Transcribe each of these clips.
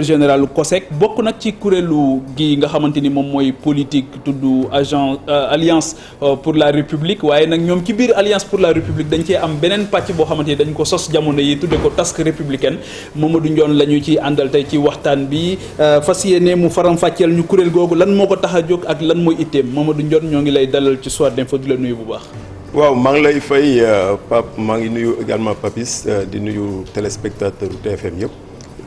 général COSEC bokk nag ci kuréelu gi nga xamante ni moom mooy politique tudd alliance pour la république waaye nag ñoom ci biir alliance pour la république dañ cee am beneen pàcc boo xamante ni dañ ko sos jamono yi tudde ko task républicaine Mamadou Ndione la ñu ci àndal tey ci waxtaan bi fas yéene mu faram-fàcceel ñu kuréel googu lan moo ko tax a jóg ak lan mooy itteem Mamadou Ndione ñoo ngi lay dalal ci Soir d'Info di la nuyu bu baax. waaw maa ngi lay fay Pape maa ngi nuyu également Papis di nuyu téléspectateur TFM yëpp.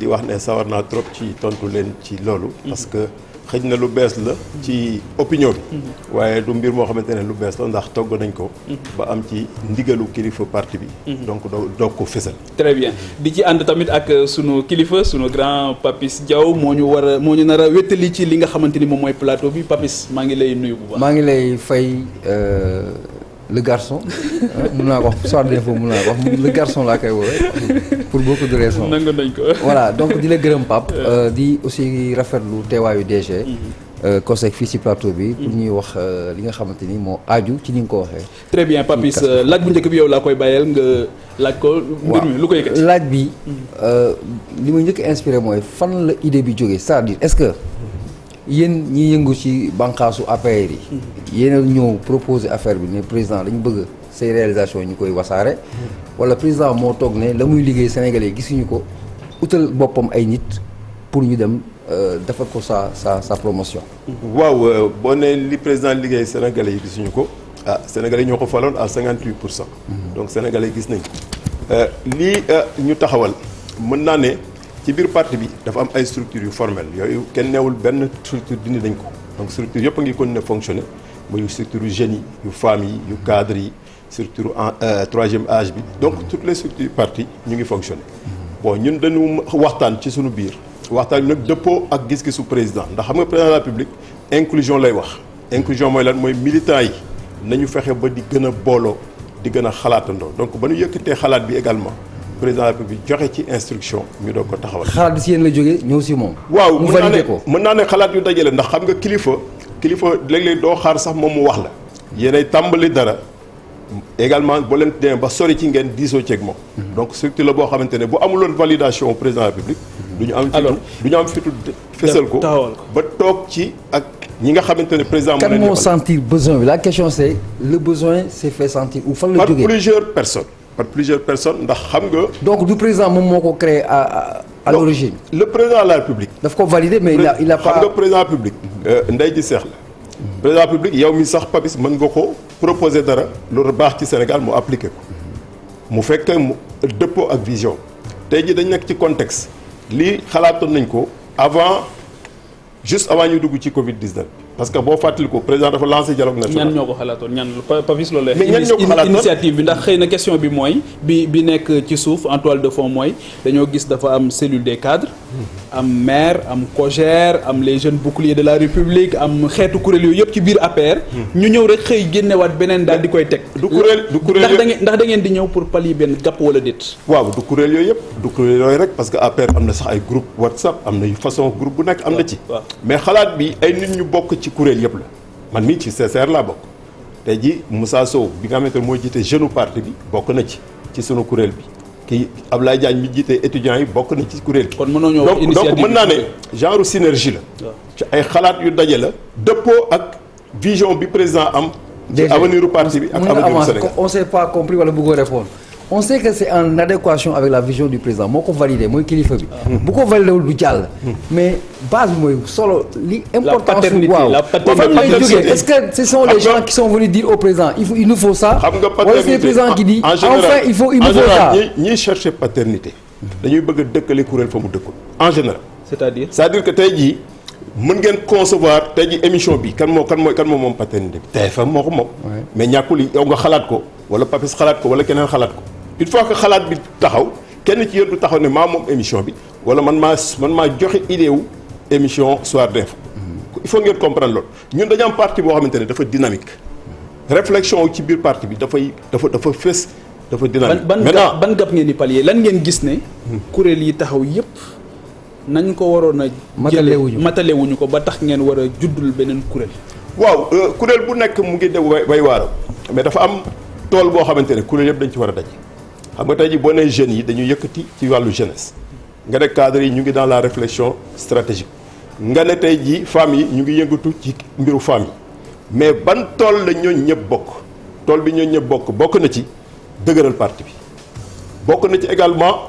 di wax ne sawar naa trop ci tontu leen ci loolu parce que xëj na lu bees la ci opinion bi waaye du mbir moo xamante ne lu bees la ndax togg nañ ko ba am ci ndigalu kilifa parti bi donc doog ko fésal. très bien di ci ànd tamit ak sunu kilifa sunu grand Papis Diaw moo ñu nar a wéttali ci li nga xamante ni moom mooy plateau bi Papis maa ngi lay nuyu bu baax. maa ngi lay fay le garçon mun naa ko wax Soir d'Info mun naa ko wax le garçon laa koy woowee pour beaucoup de raisons. nangu nañ ko. voilà donc di la gërëm Pape. di aussi rafetlu teewaayu DG. COSEC fii ci plateau bi. pour ñuy wax li nga xamante ni moo aaju ci ni nga ko waxee. très bien Papis laaj bu njëkk bi yow laa koy bàyyeel nga laaj ko. mbir mi lu ko yëkkati laaj bi li ma njëkk inspiré mooy fan la idée bi jógee c'est-à-dire est-ce que. yéen ñi yëngu ci bànqaasu APR yi. yéen a ñëw proposer affaire bi ne président dañu bëgg say réalisation ñu koy wasaare. wala président moo toog ne la muy liggéey Sénégalais gisuñu ko utal boppam ay nit pour ñu dem defal ko sa promotion. waaw boo nee li président liggéey Sénégalais yi gisuñu ko Sénégalais ñoo ko faloon à 58%. donc Sénégalais gis nañ ko lii ñu taxawal mën naa ne. ci biir parti bi dafa am ay structures yu formelles yooyu kenn neewul benn structure dindi nañ ko donc structure yëpp a ngi continuer fonctionner muy structure yu jeunes yi yu femmes yi yu cadres yi structure troisième âge bi donc toutes les structures parti ñu ngi fonctionner bon ñun dañu waxtaan ci suñu biir waxtaan nag dëppoo ak gis-gisu président ndax xam nga président de la République inclusion lay wax inclusion mooy lan mooy militants yi nañu fexe ba di gën a booloo di gën a xalaatandoo donc ba ñu yëkkatee xalaat bi également président de la République joxe ci instruction ñu doog ko taxawal. xalaat bi si yéen la jógee ñëw si moom. waaw mu validé ko mën naa ne xalaat yu dajale ndax xam nga kilifa léeg-léeg doo xaar sax moom mu wax la. yéenay tàmbali dara également boo leen demee ba sori ci ngeen diisoo ceeg moom. donc structure la boo xamante ne bu amuloon validation président de la République. du ñu am fitu fésal ko ba toog ci ak ñi nga xamante ne président. kan moo sentir besoin bi la question c'est le besoin s'est fait sentir ou fan la jógee par plusieurs personnes ndax xam nga. donc du président moom moo ko créé à l'origine. le président de la République. daf ko validé mais il a pas. xam nga président de la République. ndey ji seex la. président de la République yow mi sax Papis mën nga ko proposer dara loolu baax ci Sénégal mu appliqué ko mu fekk mu dëppoo ak vision tey ji dañ nekk ci contexte lii xalaatoon nañ ko juste avant ñu dugg ci Covid 19 parce que boo fàttaliku président dafa lancé dialogue national. ñan ñoo ko xalaatoon ñan Papis loolu mais ñan ñoo ko xalaatoon initiative bi ndax xëy na question bi mooy bi nekk ci suuf en toile de fond mooy dañoo gis dafa am cellule des cadres. am maire am COJER am les jeunes boucliers de la République am xeetu kuréel yooyu yëpp ci biir APR. ñu ñëw rek xëy génnewaat beneen daal di koy teg. du kuréel ndax da ngeen di ñëw pour pallier benn gàpp wala déet. waaw du kuréel yooyu yëpp du kuréel yooyu rek parce que APR am na sax ay groupe WhatsApp am na façon groupe bu nekk am na ci. mais xalaat bi ay nit ñu bokk ci kuréel yëpp la man mii ci CCR laa bokk tey ji Moussa Sow bi nga xamante ne moo jiite jeune parti bi bokk na ci sunu kuréel bi kii Ablaye Diagne mi jiite étudiants yi bokk na ci kuréel bi. kon mënoo ñëw wax donc mën naa ne genre synergie la. ci ay xalaat yu daje la dëppoo ak vision bi président am. ci avenir u parti bi ak avenir u Sénégal. on s'est pas compris wala bëggoo répondre. on sait que c'est en adéquation avec la vision du président moo ko validé mooy kilifa bi. bu ko validé wul du jàll. mais base bi mooy solo li importance la paternité est-ce que ce sont les gens qui sont venus dire au président il nous faut ça. xam nga wala c'est le président qui dit enfin il nous faut ça. ñiy chercher paternité. dañuy bëgg a dëkkale kuréel fa mu dëkkul en général. c'est-à-dire que tey jii mën ngeen concevoir tey jii émission bi kan moo moom paternité bi. TFM moo ko moom. mais ñàkkul yow nga xalaat ko wala Papis xalaat ko wala keneen xalaat ko. une fois que xalaat bi taxaw kenn ci yéen du taxaw ne maa moom émission bi wala man maa joxe idée wu émission Soir d'Info. il faut ngeen comprendre loolu ñun dañu am parti boo xamante ne dafa dynamique réflexion ci biir parti bi dafa fës dafa dynamique. ban gap ngeen di pallier lan ngeen gis ne. kuréel yi taxaw yépp nañ ko waroon a. matalewuñu ko ba tax ngeen war a juddul beneen kuréel. waaw kuréel bu nekk mu ngi de way waaram mais dafa am. tool boo xamante ne kuréel yëpp dañ ci war a daje xam nga tey ji boo nee jeunes yi dañuy yëkkati ci wàllu jeunesse nga ne cadres yi ñu ngi dans la réflexion stratégique nga ne tey jii femmes yi ñu ngi yëngatu ci mbiru femmes yi mais ban tool la ñooñu ñëpp bokk tool bi ñooñu ñëpp bokk na ci dëgëral parti bi bokk na ci également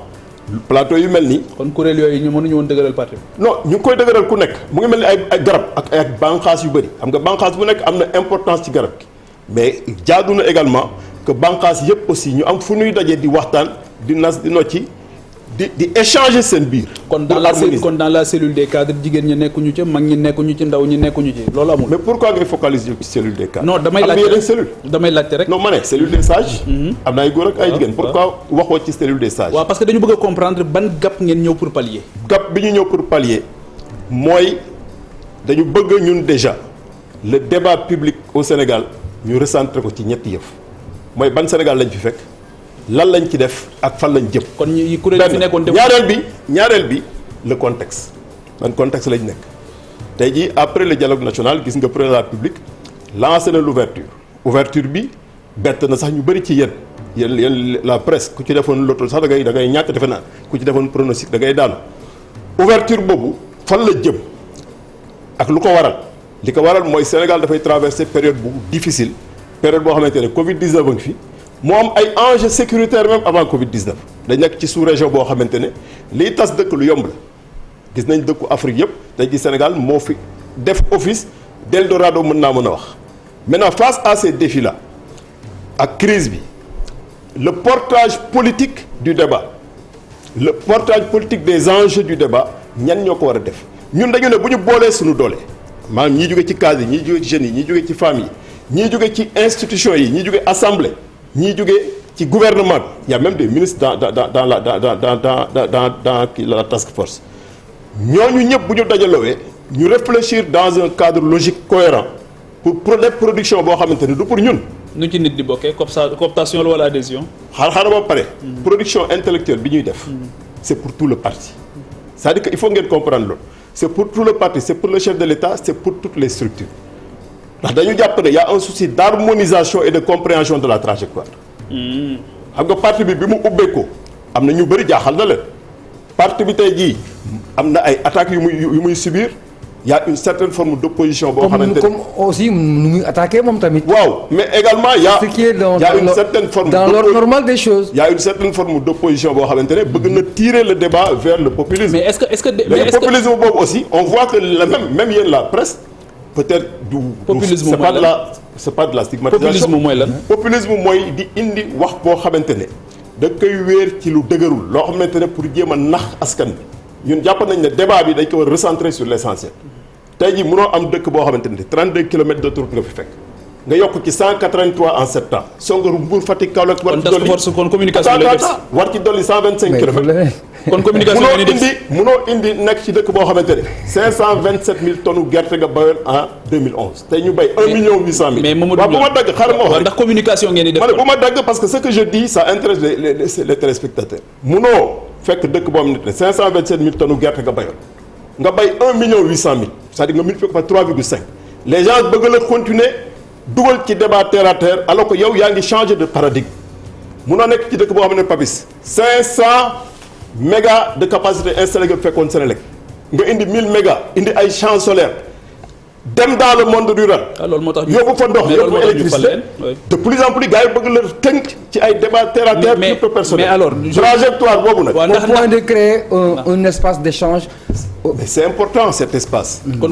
plateau yu mel nii. kon kuréel yooyu ñu mënuñu woon dëgëral parti bi. non ñu ngi koy dëgëral ku nekk mu ngi mel ni ay garab ak bànqaas yu bëri xam nga bànqaas bu nekk am na importance ci garab gi mais jaadu na également que bànqaas yëpp aussi ñu am fu ñuy dajee di waxtaan di nas di nocci di échanger seen biir. kon dans la cellule des cadres jigéen ñi nekkuñu ci mag ñi nekkuñu ci ndaw ñi nekkuñu ci loolu amul. mais pourquoi ngay focaliser ci cellule des cadres. non damay laajte rek. non ma ne cellule des sages. am na ay góor ak ay jigéen. pourquoi waxoo ci cellule des sages. waaw parce que dañu bëgg a comprendre ban gap ngeen ñëw pour pallier. gap bi ñu ñëw pour pallier mooy dañu bëgg ñun déjà le débat public au Sénégal ñu recentré ko ci ñetti yëf mooy ban Sénégal lañ fi fekk. lan lañ ci def ak fan lañ jëm. kon ñi kuréel fi nekkoon ñaareel bi le contexte ban contexte lañ nekk tey jii après le dialogue national gis nga président de la République lancé na ouverture bi bett na sax ñu bëri ci yéen la presse ku ci defoon loto sax da ngay ñàkk defe naa ku ci defoon pronostic da ngay daanu ouverture boobu fan la jëm ak lu ko waral li ko waral mooy Sénégal dafay traverser période bu difficile période boo xamante ne Covid 19 a ngi fi. moo am ay enjeux sécuritaires même avant Covid 19 dañ nekk ci sous-région boo xamante ne liy tas dëkk lu yomb la gis nañ dëkku Afrique yëpp tey ji Sénégal moo fi def office d'Eldorado mën a wax maintenant face à ces défis là ak crise bi le portage politique du débat le portage politique des enjeux du débat ñan ñoo ko war a def ñun dañu ne bu ñu boolee suñu doole maanaam ñii jóge ci cadre yi ñii jóge ci jeunes yi ñii jóge ci femmes yi ñii jóge ci institutions yi ñii jóge assemblée ñii jógee ci gouvernement bi il y a même des ministres dans la task force ñooñu ñëpp bu ñu dajalowee ñu réfléchir dans un cadre logique cohérent pour def production boo xamante ne du pour ñun. nu ci nit di bokkee cooptation la wala adhésion. xaaral ba pare. production intellectuelle bi ñuy def. c'est pour tout le parti. c'est-à-dire que il faut ngeen comprendre loolu c'est pour tout le parti c'est pour le chef de l'État c'est pour toutes les structures. ndax dañu jàpp ne y a un souci d'harmonisation et de compréhension de la trajectoire. xam nga parti bi mu ubbeekoo am na ñu bëri jaaxal na leen parti bi tey jii am na ay attaques yu muy subir y a une certaine forme d'opposition boo xamante ne comme aussi nu muy attaqué moom tamit. waaw mais également y a une certaine forme dans l'ordre normal des choses. y a une certaine forme d'opposition boo xamante ne bëgg na tirer le débat vers le populisme. mais est-ce que le populisme boobu aussi on voit que même yéen la presse. peut-être du populisme c'est pas de la stigmatisation. populisme mooy lan. populisme mooy di indi wax boo xamante ne da koy wéer ci lu dëgërul loo xamante ne pour jéem a nax askan bi ñun jàpp nañ ne débat bi dañ ko war a recentrer sur l'essentiel tey jii mënoo am dëkk boo xamante ne 32 kilomètres d'autoroute nga fi fekk nga yokk ci 183 en 7 ans Songoru Mbour Fatick Kaolack war ci dolli kon communication lay def war ci dolli 125 kilomètres kon communication ngeen di def munoo indi nekk ci dëkk boo xamante ne 527 000 tonnes gerte nga bayoon en 2011 tey ñu bay 1 million 800 000. mais Mamadou waaw bu ma dagg xaaral ma wax ndax communication ngeen di def. ma ne bu ma dagg parce que ce que je dis ça intéresse les téléspectateurs. munoo fekk dëkk boo xam ne 527 000 tonnes gerte nga bayoon nga bay 1 million 800 000 c'est-à-dire nga multiplié par 3,5 les gens bëgg la continuer dugal ci débat terre à terre alors que yow yaa ngi changer de paradigme munoo nekk ci dëkk boo xam ne Papis 500 mégas de capacité installée nga fekkoon Sénélec nga indi 1000 mégas indi ay champs solaires dem dans le monde rural. loolu moo tax yóbbu fa ndox yóbbu fa électricité de plus en plus gars yi bëgg la tënk ci ay débat terre à terre plutôt personnel. mais alors trajectoire boobu nag. au point de créer un espace d'échange. mais c'est important cet espace. kon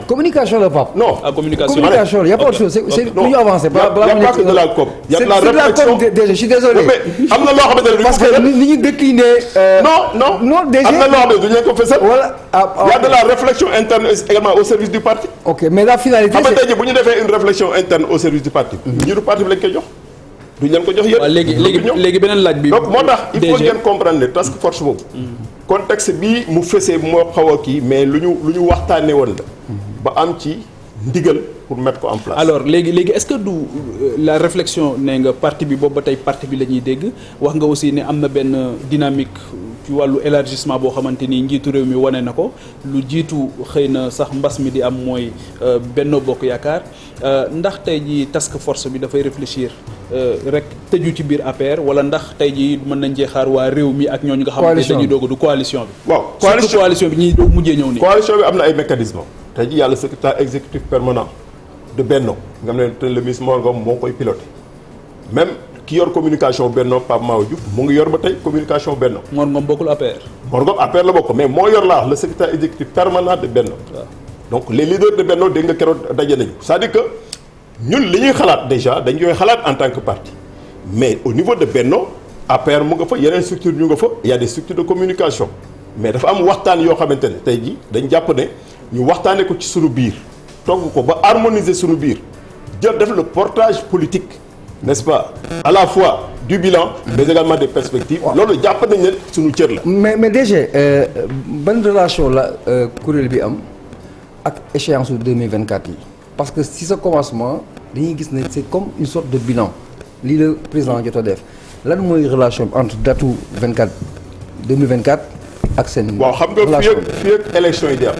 communication la Pape. non communication y a pas autre chose c'est pour ñu avancer. y a pas que de la com. y a de la réflexion déjà je suis désolé. mais am na loo xamante ne parce que ni ñu décliné. non déjà am na loo xam ne du ñu ko fësal. voilà y a de la réflexion interne également au service du parti. ok mais la finalité xam nga tey jii bu ñu defee une réflexion interne au service du parti. njiitu parti bi lañ koy jox. duñ leen ko jox yéen. waaw léegi beneen laaj bi. donc moo tax il faut ngeen comprendre ne task force boobu. contexte bii mu fësee moo xaw a kii mais lu ñu waxtaanee woon la. ba am ci ndigal pour mettre ko en place. alors léegi est-ce que du la réflexion nee nga parti bi boobu ba tey parti bi la ñuy dégg wax nga aussi ne am na benn dynamique ci wàllu élargissement boo xamante ni njiitu réew mi wane na ko lu jiitu xëy na sax mbas mi di am mooy Benno Bokk Yaakaar ndax tey ji task force bi dafay réfléchir rek tëju ci biir APR wala ndax tey jii mën nañ cee xaar waa réew mi ak ñooñu nga xamante ne dañuy doog du coalition bi. waaw coalition bi ñuy doog mujjee ñëw nii. coalition bi am na ay mécanismes tey jii yàlla secrétaire exécutif permanent de Benno nga xam ne le ministre Mor Ngom moo koy piloté même ki yor communication Benno Pape Mahawa Diouf mu ngi yor ba tey communication Benno. Mor Ngom bokkul APR. Mor Ngom APR la bokk mais moo yor laa le secrétaire exécutif permanent de Benno. waaw donc les leaders de Benno dégg nga keroog daje nañu c'est-à-dire que ñun li ñuy xalaat déjà dañ koy xalaat en tant que parti mais au niveau de Benno APR mu nga fa yeneen structure ñu nga fa il y a des structures de communication mais dafa am waxtaan yoo xamante ne tey jii dañ jàpp ne ñu waxtaanee ko ci sunu biir togg ko ba harmoniser sunu biir jël def le portage politique n'est-ce pas à la fois du bilan mais également des perspectives loolu jàpp nañ ne sunu cër la. mais DG ban relation la kuréel bi am ak échéance su 2024 yi parce que si sa commencement dañuy gis ne c'est comme une sorte de bilan lii la président jot a def lan mooy relation bi entre datu 2024 ak seen. waaw xam nga fii ak élection yi di am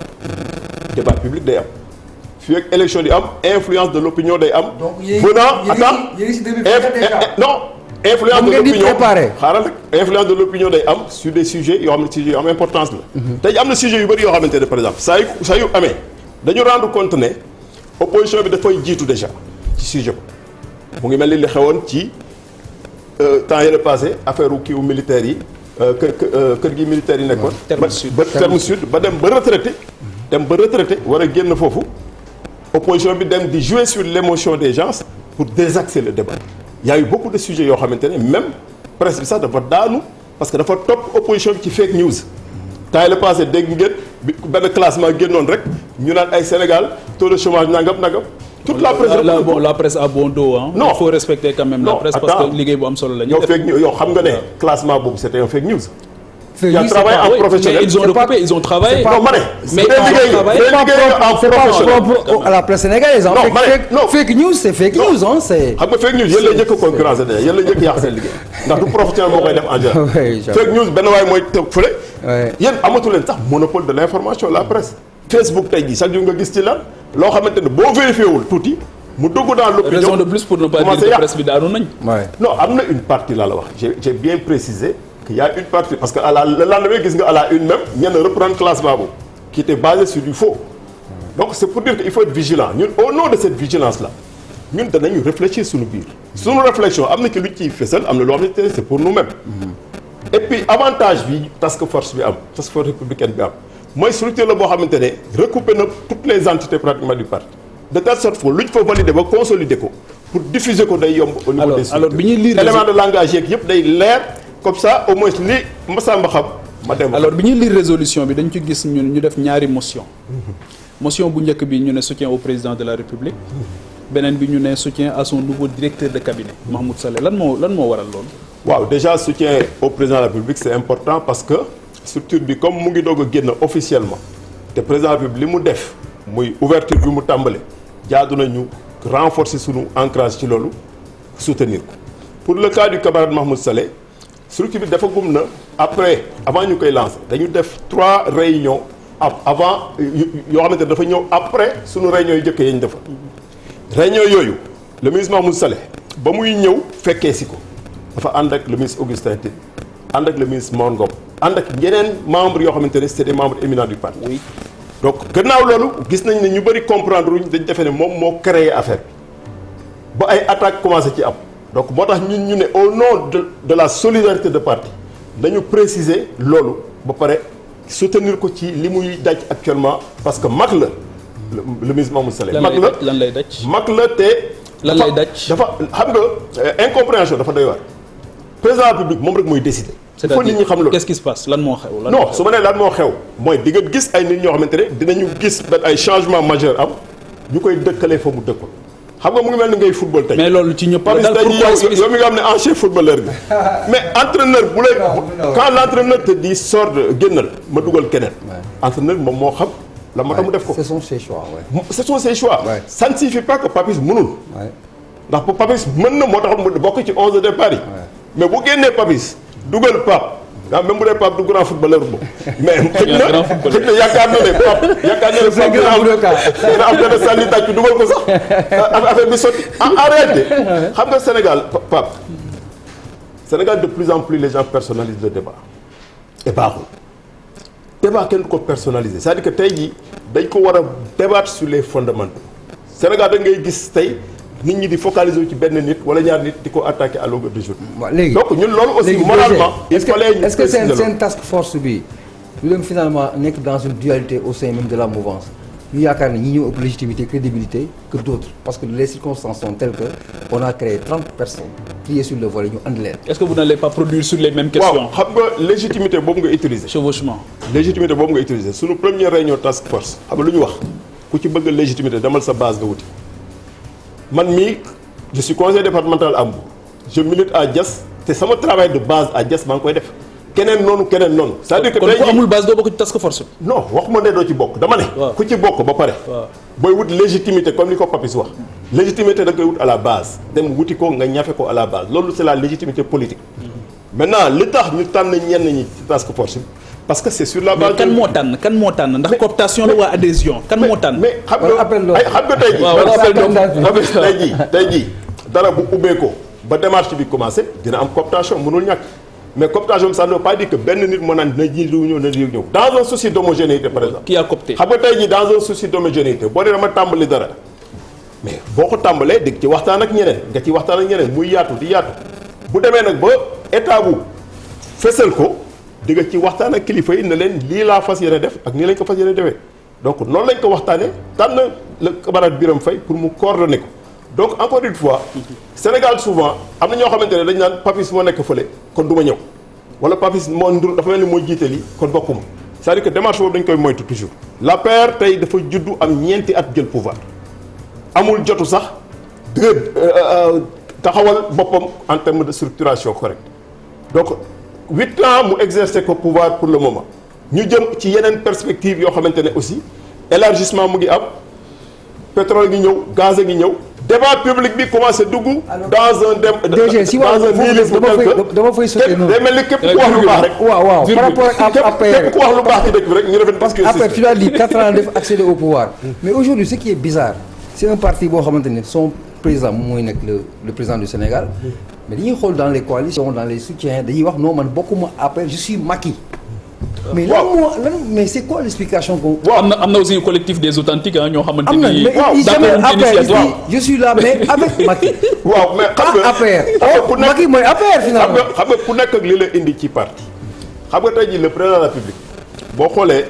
débat public day am fii ak élection di am influence de l'opinion day am. donc yéen yéen si 2024 déjà non. influence de ngeen di l'opinion préparé. xaaral rek influence de l'opinion day am sur des sujets yoo xam ne sujets yu am importance la. tey am na sujets yu bëri yoo xamante ne par exemple saa yu amee dañu rendre compte ne opposition bi dafay jiitu déjà ci sujet ko mu ngi mel ni li xewoon ci temps yële passé affaire u kiiwu militaires yi kër gi militaires yi nekkoon. terme sud ba dem ba retraité war a génn foofu opposition bi dem di jouer sur l'émotion des gens pour désaxer le débat. Il y a eu beaucoup de sujets yoo xamante ne même presse bi sax dafa daanu parce que dafa topp opposition bi ci fake news temps yi la passé dégg ngeen bi benn classement génnoon rek ñu naan ay Sénégal taux de chômage nangam. toute la presse la presse a bon dos hein. Non. Il faut respecter quand même la presse parce que liggéey bu am solo la ñu yow def. fake news yow xam nga ne classement boobu c'était un fake news. Fake Il a news, travaillé c'est pas- en Oui, professionnel. mais ils ont C'est pas- recoupé, ils ont travaillé. non ma ne. Mais bu dee ils ont liggéey travaillé. bu dee liggéey en c'est pas professionnel. propre à la presse sénégalaise hein. Non, Fake- ma ne, fake- non. fake news c'est fake news hein c'est. xam nga fake news yéen la njëkk a concurrence déjà yéen la njëkk a yàq seen liggéey ndax du professionnel moo koy def en général. Oui, j'avoue. fake news benn waay mooy tëb fële. Ouais. yéen amatu leen sax monopole de l'information la presse. Facebook tey jii chaque jour nga gis ci lan loo xamante ne boo vérifié wul tuuti mu dugg dans l'opinion. Raison de plus pour ne pas dire commencé que yàq. presse bi daanu nañ. Ouais. non am na une partie laa la wax j'ai bien précisé qu'il y a une partie parce que le lendemain gis nga à la une même ñenn reprendre classement boobu qui était basé sur du faux donc c'est pour dire que il faut être vigilant ñun au nom de cette vigilance là ñun danañu réfléchir suñu biir suñu réflexion am na ci lu ciy fësal am na loo xamante ne c'est pour nous-mêmes et puis avantage bi task force bi am task force républicaine bi am mooy structure la boo xamante ne recouper na toutes les entités pratiquement du parti de telle sorte que lu ñu fa valider ba consolider ko pour diffuser ko day yomb au niveau des structures alors bi ñuy lire élément de langage yeeg yëpp day leer comme ça au moins li Massamba xam ma dem alors bi ñuy lire résolution bi dañ ci gis ñun ñu def ñaari motion motion bu njëkk bi ñu ne soutien au président de la République beneen bi ñu ne soutien à son nouveau directeur de cabinet Mahmoud Saleh lan moo waral loolu. waaw déjà soutien au président de la République c'est important parce que structure bi comme mu ngi doog a génn officiellement te président de la République li mu def muy ouverture bi mu tàmbale jaadu nañu renforcer sunu ancrage ci loolu soutenir ko pour le cas du camarade Mahmoud Saleh structure bi dafa gum na avant ñu koy lancer dañu def 3 réunions avant yoo xamante ne dafa ñëw après sunu réunions yu njëkk yañ defa réunion yooyu le ministre Mahmoud Saleh ba muy ñëw fekkee si ko dafa ànd ak le ministre Augustin Tine ànd ak le ministre Mor Ngom ànd ak yeneen membres yoo xamante ne c'est des membres éminents du parti. Oui. donc gannaaw loolu gis nañ ne ñu bëri comprendre luñ dañ defee ne moom moo créé affaire bi ba ay attaques commencé ci am donc moo tax ñun ñu ne au nom de la solidarité de parti dañu préciser loolu ba pare soutenir ko ci li muy daj actuellement parce que mag la le ministre Mahmoud Saleh. mag la lan lay daj. mag la te. lan lay daj dafa xam nga incompréhension dafa doy waar président de la République moom rek mooy décider. il faut nit ñi xam loolu qu'est-ce qui se passe lan moo xew. non su ma nee lan moo xew mooy di nga gis ay nit ñoo xamante ne dinañu gis benn ay changement majeur am ñu koy dëkkalee fa mu dëkkul xam nga mu ngi mel ni ngay football tey. mais loolu ci ñëpp la dal pourquoi yow mi nga xam ne ancien footballeur bi mais entraîneur bu lay quand l'entraîneur te dit sort génnal ma dugal keneen. entraîneur moom moo xam la moo tax mu def ko. ce sont ses choix ouais. ce sont ses choix. Ouais. ça ne signifie pas que Papis mënul. Ouais. ndax Papis mën na moo tax mu bokk ci 11 de départ yi. mais bu génnee Papis dugal Pape ah même bu dee Pape du grand footballeur boobu mais xëy na yaakaar na ne Pape dina am benn sànni tàcc dugal ko sax affaire bi sotti en réalité xam nga Sénégal de plus en plus les gens personnalisent le débat et baaxul débat kenn du ko personnaliser c'est-à-dire que tey jii dañ ko war a débattre sur les fondamentaux Sénégal da ngay gis tey nit ñi di focaliser ci benn nit wala ñaar nit di ko attaquer à longueur de journée. waaw léegi donc ñun loolu aussi moralement. il fallait ñu est-ce que seen task force bi lu dem finalement nekk dans une dualité au sein même de la mouvance ñu yaakaar ne ñi ñëw ëpp légitimité crédibilité que d'autres parce que les circonstances sont telles que on a créé 30 personnes pliées sur le volet ñu andi leen. est-ce que vous n'allez pas produire sur les mêmes questions. waaw xam nga légitimité boobu nga utiliser. chevauchement. légitimité boobu nga utiliser sunu première réunion task force xam nga lu ñu wax ku ci bëgg légitimité demal sa base nga wuti man mii je suis conseiller départemental à Mbour je milite à Diass te sama travail de base à Diass maa ngi koy def keneen noonu. c'est-à-dire que kon ku amul base doo bokk ci task force. non waxuma ne doo ci bokk dama ne. ku ci bokk ba pare. booy wut légitimité comme ni ko Papis wax. légitimité da nga koy wut à la base dem wuti ko nga ñafe ko à la base loolu c'est la légitimité politique. maintenant li tax ñu tànn ñenn ñi ci task force bi parce que c'est sur la base. kan moo tànn ndax cooptation la waa adhésion kan moo tànn. mais xam nga tey jii dara bu ubbee ko ba démarche bi commencé dina am cooptation mënul ñàkk mais cooptation ça ne veut pas dire que benn nit moo naan na ji lu ñëw na ñëw dans un souci d'homogénéité par exemple. qui a coopté xam nga tey jii dans un souci d'homogénéité boo dee dama tàmbali dara mais boo ko tàmbalee di ci waxtaan ak ñeneen nga ci waxtaan ak ñeneen muy yaatu di yaatu bu demee nag ba état bu fësal ko. di nga ci waxtaan ak kilifa yi ne leen lii laa fas yéene def ak nii lañ ko fas yéene defee donc noonu lañ ko waxtaanee tànn le camarade Birame Faye pour mu coordonner ko donc encore une fois Sénégal souvent am na ñoo xamante ne dañ naan Papis moo nekk fële kon du ma ñëw wala Papis moo ndur dafa mel ni moo jiite lii kon bokkuma c'est-à-dire que démarche boobu dañ koy moytu toujours. l'APR tey dafa juddu am ñeenti at jël pouvoir amul jotu sax taxawal boppam en termes de structuration correcte donc. 8 ans mu exercer ko pouvoir pour le moment ñu jëm ci yeneen perspective yoo xamante ne aussi élargissement mu ngi am pétrole gi ñëw gaz gi ñëw débat public bi commencé dugg dans un nihilisme dama fay sauter noonu day mel ni képp ku wax lu baax rek waaw par rapport ak APR képp ku wax lu baax ci dëkk bi rek ñu defee parce que APR tu l'as dit 4 ans def accéder au pouvoir mais aujourd'hui ce qui est bizarre c'est un parti boo xamante ne son président moom mooy nekk le président du Sénégal mais dañuy xool dans les coalitions dans les soutiens dañuy wax non man bokkuma APR je suis Macky. mais mais c'est quoi l'explication qu'on. am na aussi collectif des authentiques ñoo xamante am na ni. mais jamais APR je suis là mais avec Macky. waaw mais xam nga APR Macky mooy APR finalement. xam nga ku nekk ak li la indi ci parti xam nga tey jii le président de la République boo xoolee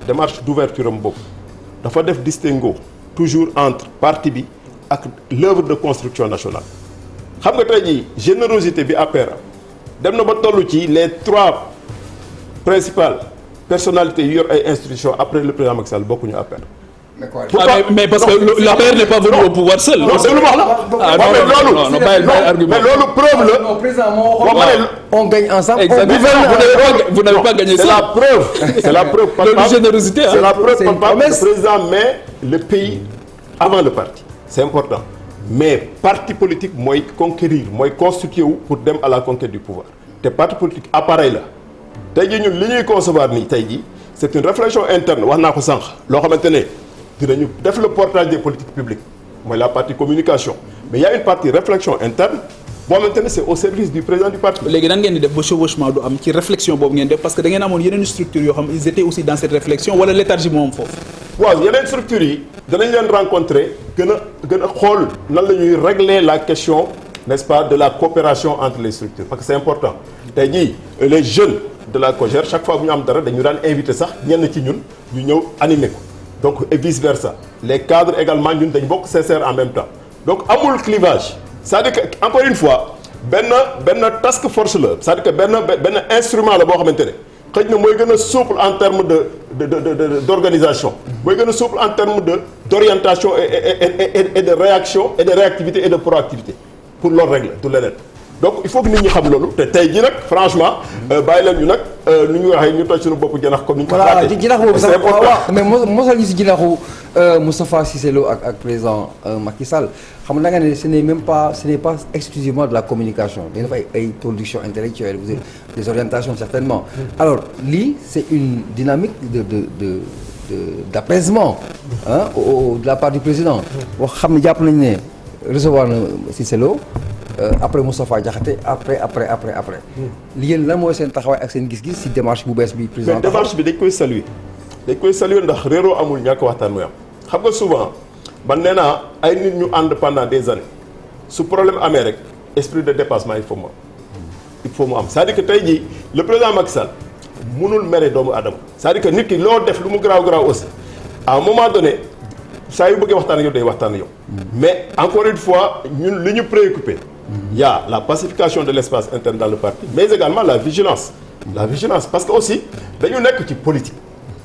démarche d'ouverture am boobu dafa def distinguo toujours entre parti bi ak l'œuvre de construction nationale. xam nga tey jii générosité bi APR dem na ba toll ci les 3 principales personnalités yu yor ay institutions après le président Macky Sall bokkuñu APR. mais parce que l'APR n'est pas venu au pouvoir seul. non c'est lu wax la. mais loolu preuve la. non président moo waxoon on gagne ensemble. exactement vous n'avez pas gagné ça. c'est la preuve. loolu générosité c'est la preuve par le président met le pays avant le parti c'est important. mais parti politique mooy conquérir mooy constituer wu pour dem à la conquête du pouvoir te parti politique appareil la tey jii ñun li ñuy concevoir nii tey jii c'est une réflexion interne wax naa ko sànq loo xamante ne dinañu def le portage des politiques publiques mooy la partie communication mais il y a une partie réflexion interne boo xamante ne c'est au service du président du parti. léegi nan ngeen di def ba chevauchement du am ci réflexion boobu ngeen def parce que da ngeen amoon yeneen structures yoo xam ils étaient aussi dans cette réflexion wala léthargie moom foofu. waaw yeneen structures yi danañ leen rencontrer gën a xool nan la ñuy régler la question n'est-ce pas de la coopération entre les structures parce que c'est important tey jii les jeunes de la COJER chaque fois bu ñu am dara dañu daan inviter sax ñenn ci ñun ñu ñëw animer ko donc et vice versa les cadres également ñun dañ bokk CCR en même temps donc amul clivage c'est-à-dire que encore une fois benn task force la c'est-à-dire que benn instrument la boo xamante ne xëy na mooy gën a souple en termes d'organisation mooy gën a souple en termes d'orientation et de réaction et de réactivité et de proactivité pour loolu régler du leneen donc il faut que nit ñi xam loolu te tey jii nag franchement bàyyi leen ñu nag nu ñu waxee ñu toj suñu bopp janax comme ni ñu ko voilà xalaatee. jinax boobu c'est sax important. waaw mais mosal ñu si jinaxu Moustapha Cissé Lo ak président Macky Sall xam nga ne ce n'est pas exclusivement de la communication dañu def ay production intellectuelle vous avez des orientations certainement alors lii c'est une dynamique d'apaisement de la part du président wax xam ne jàpp nañu ne recevoir na Cissé Lo après Moustapha Diakhaté après li yéen lan mooy seen taxawaay ak seen gis-gis si démarche bu bees bi président mais démarche bi dañ koy saluer ndax réeroo amul ñàkk waxtaan mooy am xam nga souvent man nee naa ay nit ñu ànd pendant des années su problème amee rek esprit de dépassement il faut mu am c'est-à-dire que tey jii le président Macky Sall mënul mere doomu adama c'est-à-dire que nit ki loo def lu mu garaaw aussi à un moment donné saa yu bëggee waxtaan ak yow day waxtaan ak yow mais encore une fois ñun li ñu préoccupé il y a la pacification de l'espace interne dans le parti mais également la vigilance parce que aussi dañu nekk ci politique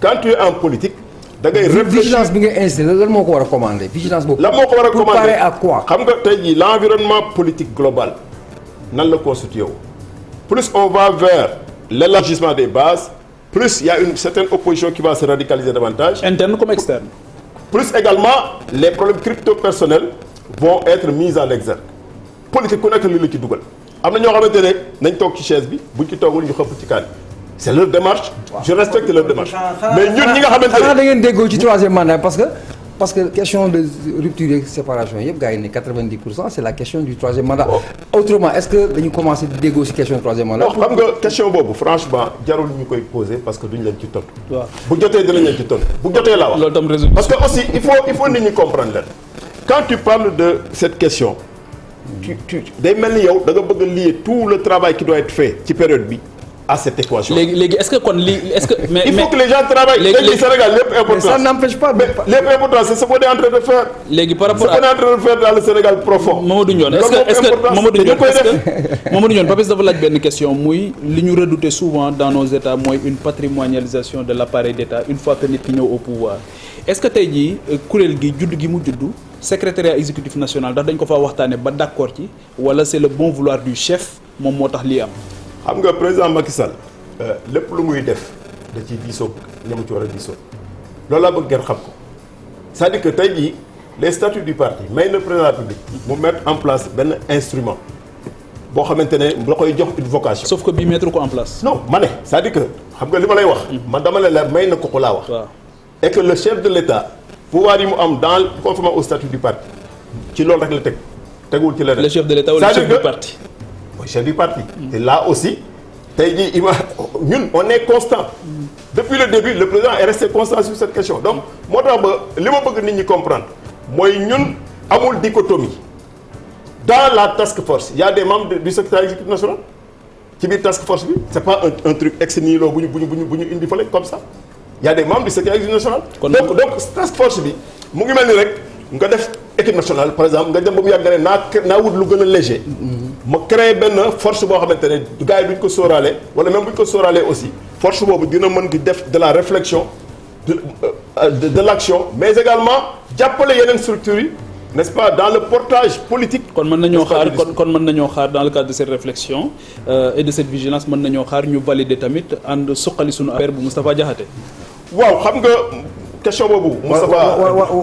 quand tu es en politique da ngay réfléchir vigilance bi nga installé lan moo ko war a commander vigilance boobu. lan moo ko war a pour commander parer à quoi. xam nga tey jii l'environnement politique global nan la constitué wu plus on va vers l'élargissement des bases plus il y a une certaine opposition qui va se radicaliser davantage. interne comme externe. plus également les problèmes crypto-personnels vont être mis en exergue politique ku nekk li la ci dugal am na ñoo xamante ne nañ toog ci chaise bi buñ ci toogul ñu xëpp ci kaan c'est leur démarche. je respecte leur démarche. mais ñun ñi nga xamante ne xanaa da ngeen déggoo ci troisième mandat parce que question de rupture et séparation yëpp gars yi ne 90% c'est la question du troisième mandat. autrement est-ce que dañu commencer di déggoo ci question troisième mandat. non xam nga question boobu franchement jarul ñu koy poser parce que duñ leen ci tontu. waaw bu jotee dinañ leen ci tontu bu jotee laa wax. loolu tam résolution parce que aussi il faut nit ñi comprendre leen quand tu parles de cette question tu day mel ni yow da nga bëgg a lier tout le travail qui doit être fait ci période bi à cette équation. léegi est-ce que kon mais il faut que les gens travaillent. léegi Sénégal lépp important. mais ça n'empêche pas. lépp important c'est ce qu'on est en train de faire. léegi par rapport ce qu'on est en train de faire dans le Sénégal profond. Mamadou Ndione est-ce que Mamadou Ndione Papis dafa laaj benn question muy li ñu redouter souvent dans nos états mooy une patrimonialisation de l'appareil d'État une fois que nit ki ñëw au pouvoir est-ce que tey jii kuréel gi judd gi mu juddu secrétariat exécutif national ndax dañ ko fa waxtaane ba d'accord ci wala c'est le bon vouloir du chef moom moo tax lii am. xam nga président Macky Sall lépp lu muy def da ciy diisoo ñamu ci war a diisoo loolu laa bëgg ngeen xam ko c'est-à-dire que tey jii les statuts du parti may na président de la République mu mettre en place benn instrument boo xamante ne da koy jox une vocation. sauf que bii mettre ko en place. non ma ne c'est-à-dire que xam nga li ma lay wax. man dama ne la may na ko laa wax. waaw et que le chef de l'État pouvoir yi mu am dans conformément au statut du parti ci loolu rek la tegul ci leneen. le chef de l'État ou le chef du parti. chef du parti. Et là aussi tey jii ñun on est constant. depuis le début le président est resté constant sur cette question donc moo tax ba li ma bëgg nit ñi comprendre mooy ñun amul dichotomie dans la task force il y a des membres du secrétariat exécutif national ci biir task force bi c'est pas un truc ex nihilo bu ñu indi fële comme ça il y a des membres du secrétariat exécutif national. donc task force bi mu ngi mel ni rek nga def équipe nationale par exemple nga dem ba mu yàgg nga ne naa wut lu gën a léger. ma créé benn force boo xamante ne gars yi duñ ko sóoraale wala même buñ ko sóoraalee aussi force boobu dina mën di def de la réflexion de l'action mais également jàppale yeneen structures yi n'est-ce pas dans le portage politique. kon mën nañoo xaar kon mën nañoo xaar dans le cadre de cette réflexion et de cette vigilance mën nañoo xaar ñu valider tamit ànd suqali suñu affaire bu Moustapha Diakhaté. waaw xam nga question boobu. Moustapha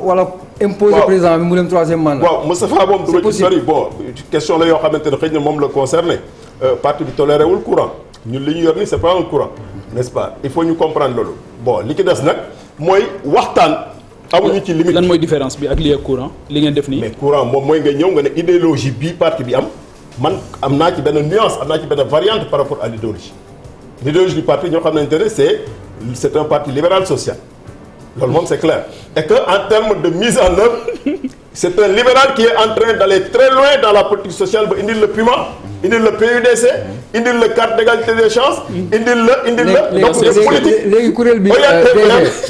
wala imposer président bi mu dem troisième mandat. waaw Moustapha moom du ma ci sori bon question la yoo xamante ne xëy na moom la concerné parti bi toléré wul courant ñun li ñu yor ni c'est pas un courant n'est-ce pas il faut ñu comprendre loolu bon li ci des nag mooy waxtaan. amuñu ci limite lan mooy différence bi ak lii ak courant li ngeen def nii. mais courant moom mooy nga ñëw nga ne idéologie bii parti bi am man am naa ci benn nuance am naa ci benn variante par rapport à l'idéologie du parti ñoo xamante ne c'est un parti libéral social loolu moom c'est clair et que en termes de mise en œuvre c'est un libéral qui est en train d'aller très loin dans la politique sociale ba indil le PUMA indil le PUDC indil le carte d'égalité des chances indil la donc les politiques léegi kuréel bi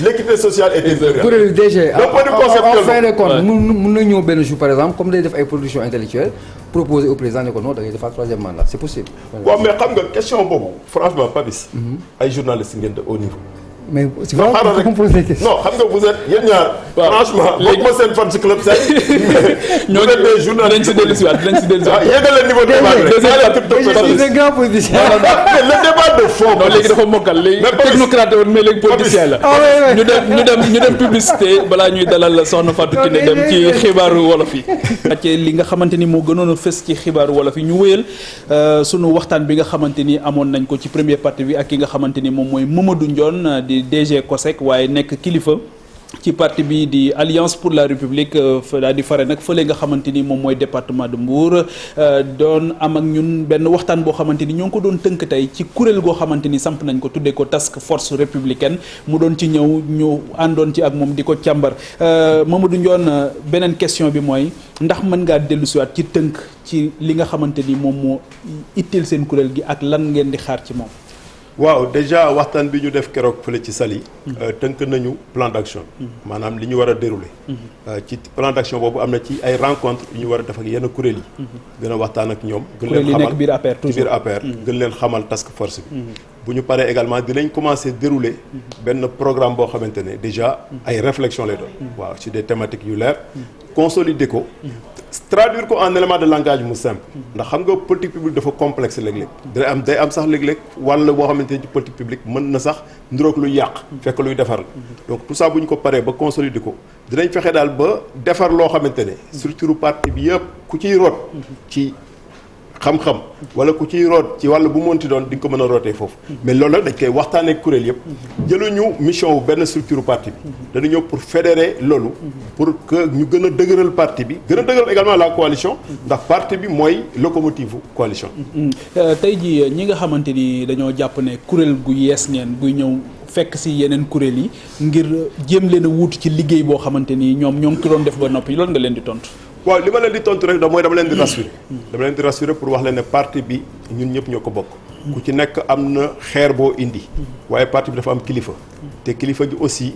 l'équité sociale et territoriale kuréel bi DG en fin de compte mun na ñëw benn jour par exemple comme day def ay production intellectuelle proposer au président ne ko non da ngay defaat troisième mandat c'est possible. waaw mais xam nga question boobu franchement Papis ay journalistes ngeen de haut niveau mais tu non vois xaaral rek on pose des questions. non xam nga vous êtes yéen ñaar. waaw franchement léegi bokkuma seen fan si club sax. ñoo ngi des journalistes dinañ si dellu si waat dinañ si dellu si waat. yéegal niveau débat bi rek. c'est un grand politicien. mais le débat de fond. non léegi dafa mokkal léegi mais technocrate woon mais léegi politicien la. ñu dem publicité balaa ñuy dalal soxna Fatou Kiné dem ci xibaaru wolof yi. ci li nga xamante ni moo gënoon a fës ci xibaaru wolof yi ñu wéyal sunu waxtaan bi nga xamante ni amoon nañ ko ci première partie bi ak ki nga xamante ni moom mooy Mamadou Ndione di DG COSEC waaye nekk kilifa ci parti bi di Alliance pour la République daal di fare nag fële nga xamante ni moom mooy département de Mbour doon am ak ñun benn waxtaan boo xamante ni ñoo ngi ko doon tënk tey ci kuréel goo xamante ni samp nañ ko tuddee ko task force républicaine mu doon ci ñëw ñu àndoon ci ak moom di ko càmbar Mamadou Ndione beneen question bi mooy ndax mën ngaa dellu siwaat ci tënk ci li nga xamante ni moom moo itteel seen kuréel gi ak lan ngeen di xaar ci moom. waaw déjà waxtaan bi ñu def keroog fële ci Saly tënk nañu plan d'action maanaam li ñu war a dérouler ci plan d'action boobu am na ci ay rencontres yu ñu war a def ak yenn kuréel yi gën a waxtaan ak ñoom gën leen xamal biir APR toujours ci biir APR gën leen xamal task force bi bu ñu paree également dinañ commencer dérouler benn programme boo xamante ne déjà ay réflexion lay doon waaw ci des thématiques yu leer consolider ko traduire ko en élément de langage mu simple ndax xam nga politique publique dafa complexe léeg-léeg day am sax léeg-léeg wàll boo xamante ne ci politique publique mën na sax niroog luy yàq fekk luy defar la donc tout ça bu ñu ko paree ba consolider ko dinañ fexe daal ba defar loo xamante ne structure parti bi yëpp ku ciy root ci xam-xam wala ku ciy root ci wàll bu mënti doon di nga ko mën a rootee foofu mais loolu nag dañ koy waxtaanee ak kuréel yëpp jëluñu mission wu benn structure parti bi dañu ñëw pour fédérer loolu pour que ñu gën a dëgëral parti bi gën a dëgëral également la coalition ndax parti bi mooy locomotive coalition tey jii ñi nga xamante ni dañoo jàpp ne kuréel gu yees ngeen guy ñëw fekk si yeneen kuréel yi ngir jéem leen a wuutu ci liggéey boo xamante ni ñoom ñoo ngi ko doon def ba noppi loolu nga leen di tontu. waaw li ma leen di tontu rek mooy dama leen di rassurer dama leen di rassurer pour wax leen ne parti bi ñun ñëpp ñoo ko bokk ku ci nekk am na xeer boo indi waaye parti bi dafa am kilifa te kilifa gi aussi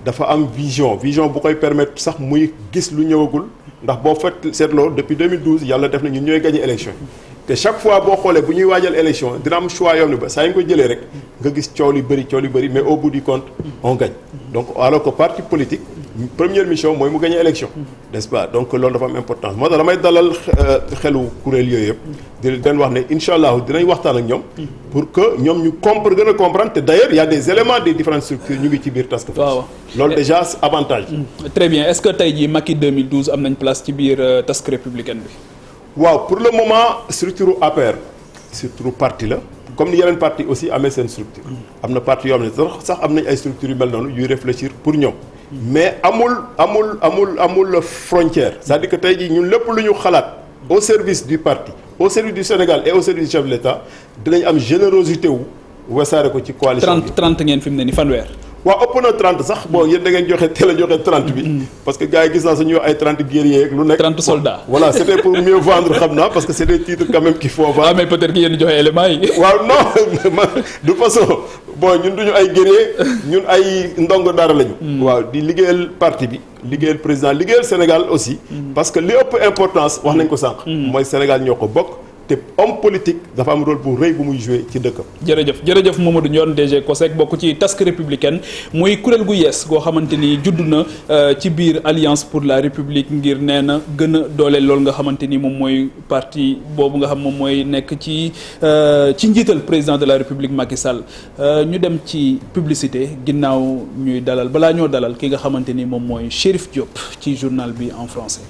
dafa am vision bu koy permettre sax muy gis lu ñëwagul ndax boo fait seetloo depuis 2012 yàlla def na ñun ñooy gagné élection te chaque fois boo xoolee bu ñuy waajal élection dina am choix yoon ni ba saa yi nga ko jëlee rek nga gis coow li bëri mais au bout du compte on gagne donc alors que parti politique première mission mooy mu gagné élection n'est-ce pas donc loolu dafa am importance moo tax damay dalal xelu kuréel yooyu yëpp di leen wax ne incha allah dinañ waxtaan ak ñoom pour que ñoom ñu gën a comprendre te d'ailleurs il y a des éléments des différentes structures ñu ngi ci biir task force loolu déjà avantage très bien est-ce que tey jii Macky 2012 am nañ place ci biir task républicaine bi waaw pour le moment structure APR structure parti la comme ni yeneen parti aussi amee seen structure am na parti yoo xam ne sax am nañ ay structures yu mel noonu yuy réfléchir pour ñoom mais amul frontière c'est-à-dire que tey jii ñun lépp lu ñu xalaat au service du parti au service du Sénégal et au service du chef de l'État dinañ am générosité wu wasaare ko ci coalition bi 30 ngeen fi mu ne ni fanweer waaw ëpp na 30 sax bon yéen da ngeen teel a joxe 30 bi parce que gars yi gis naa sañuy wax ay 30 guerriers ak lu nekk 30 soldats voilà c'était pour mieux vendre xam naa parce que c'est des titres quand même qu'il faut vendre mais peut-être que yéen joxe éléments yi waaw non de façon bon ñun duñu ay guerriers ñun ay ndongo dara lañu waaw di liggéeyal parti bi liggéeyal président liggéeyal Sénégal aussi parce que li ëpp importance wax nañ ko sànq mooy Sénégal ñoo ko bokk te homme politique dafa am rôle bu rëy bu muy joué ci dëkkam. jërëjëf Mamadou Ndione DG COSEC bokk ci task républicaine muy kuréel gu yees goo xamante ni judd na ci biir Alliance pour la République ngir nee na gën a dooleel loolu nga xamante ni moom mooy parti boobu nga xam moom mooy nekk ci njiital président de la République Macky Sall ñu dem ci publicité ginnaaw ñuy dalal balaa ñoo dalal ki nga xamante ni moom mooy Chérif Diop ci journal bi en français.